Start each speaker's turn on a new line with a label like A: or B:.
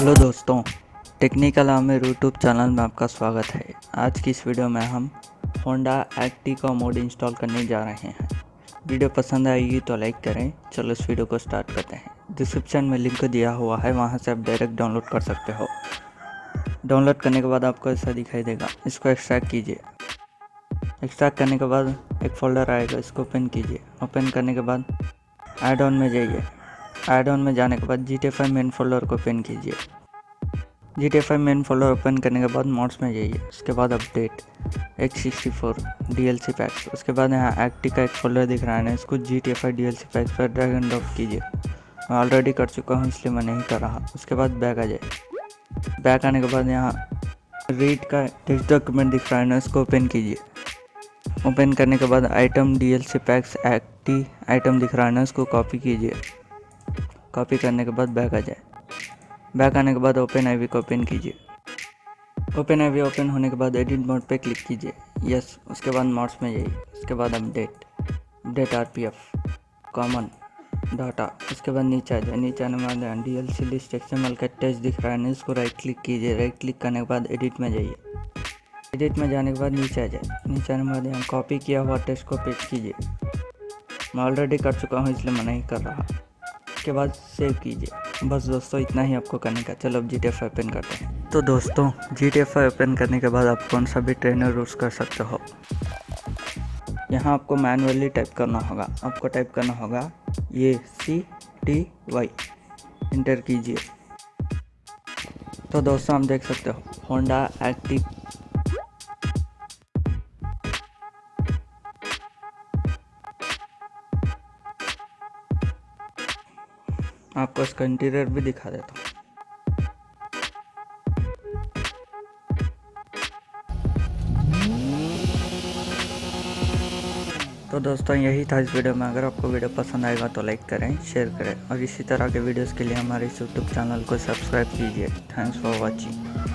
A: Hello दोस्तों, technical army YouTube channel में आपका स्वागत है। आज की इस वीडियो में हम होंडा एक्टी का मोड इंस्टॉल करने जा रहे हैं। वीडियो पसंद आएगी तो लाइक करें। चलो इस वीडियो को स्टार्ट करते हैं। डिस्क्रिप्शन में लिंक दिया हुआ है, वहां से आप डायरेक्ट डाउनलोड कर सकते हो। डाउनलोड करने के बाद आपको ऐसा दिखाई देगा। इसको एक्सट्रैक्ट कीजिए। एक्सट्रैक्ट करने के बाद एक फ़ोल्डर आएगा, इसको ओपन कीजिए। ओपन करने के बाद ऐड ऑन में जाइए। ऐड ऑन में जाने के बाद GTA 5 मेन फोल्डर को ओपन कीजिए। GTA 5 मेन फोल्डर ओपन करने के बाद मॉड्स में जाइए। उसके बाद अपडेट X64 DLC पैक्स। उसके बाद यहाँ एक्टी का एक फोल्डर दिख रहा है ना, इसको GTA 5 DLC पैक्स पर ड्रैग एंड ड्रॉप कीजिए। मैं ऑलरेडी कर चुका हूँ इसलिए मैं नहीं कर रहा। उसके बाद बैक आ जाए। बैक आने के बाद यहाँ रीड का टेक्स्ट डॉक्यूमेंट दिख रहा है ना, इसको ओपन कीजिए। ओपन करने के बाद आइटम DLC पैक्स एक्टी आइटम दिख रहा है ना, इसको कॉपी कीजिए। कॉपी करने के बाद बैक आ जाए। बैक आने के बाद ओपन आईवी को ओपन कीजिए। ओपन आईवी ओपन होने के बाद एडिट मोड पे क्लिक कीजिए। यस। उसके बाद मॉड्स में जाइए। उसके बाद अपडेट RPF कॉमन डाटा। उसके बाद नीचे आ जाए। नीचे आने के बाद DLC लिस्ट XML का टेक्स्ट दिख रहा है ना, इसको राइट क्लिक कीजिए। राइट क्लिक करने के बाद एडिट में जाइए। एडिट में जाने के बाद नीचे आ जाए। नीचे आने के बाद यहाँ कॉपी किया हुआ टेक्स्ट को पेस्ट कीजिए। मैं ऑलरेडी कर चुका हूँ इसलिए मैं नहीं कर रहा। उसके बाद सेव कीजिए। बस दोस्तों, इतना ही आपको करने का। चलो अब GTA 5 ओपन करते हैं। तो दोस्तों, GTA 5 ओपन करने के बाद आप कौन सा भी ट्रेनर यूज़ कर सकते हो। यहाँ आपको मैनुअली टाइप करना होगा। आपको टाइप करना होगा ये CTY। इंटर कीजिए। तो दोस्तों, आप देख सकते हो होंडा एक्टी आपको इसका इंटीरियर भी दिखा देता हूँ। तो दोस्तों, यही था इस वीडियो में। अगर आपको वीडियो पसंद आएगा तो लाइक करें, शेयर करें और इसी तरह के वीडियोस के लिए हमारे इस यूट्यूब चैनल को सब्सक्राइब कीजिए। Thanks for watching.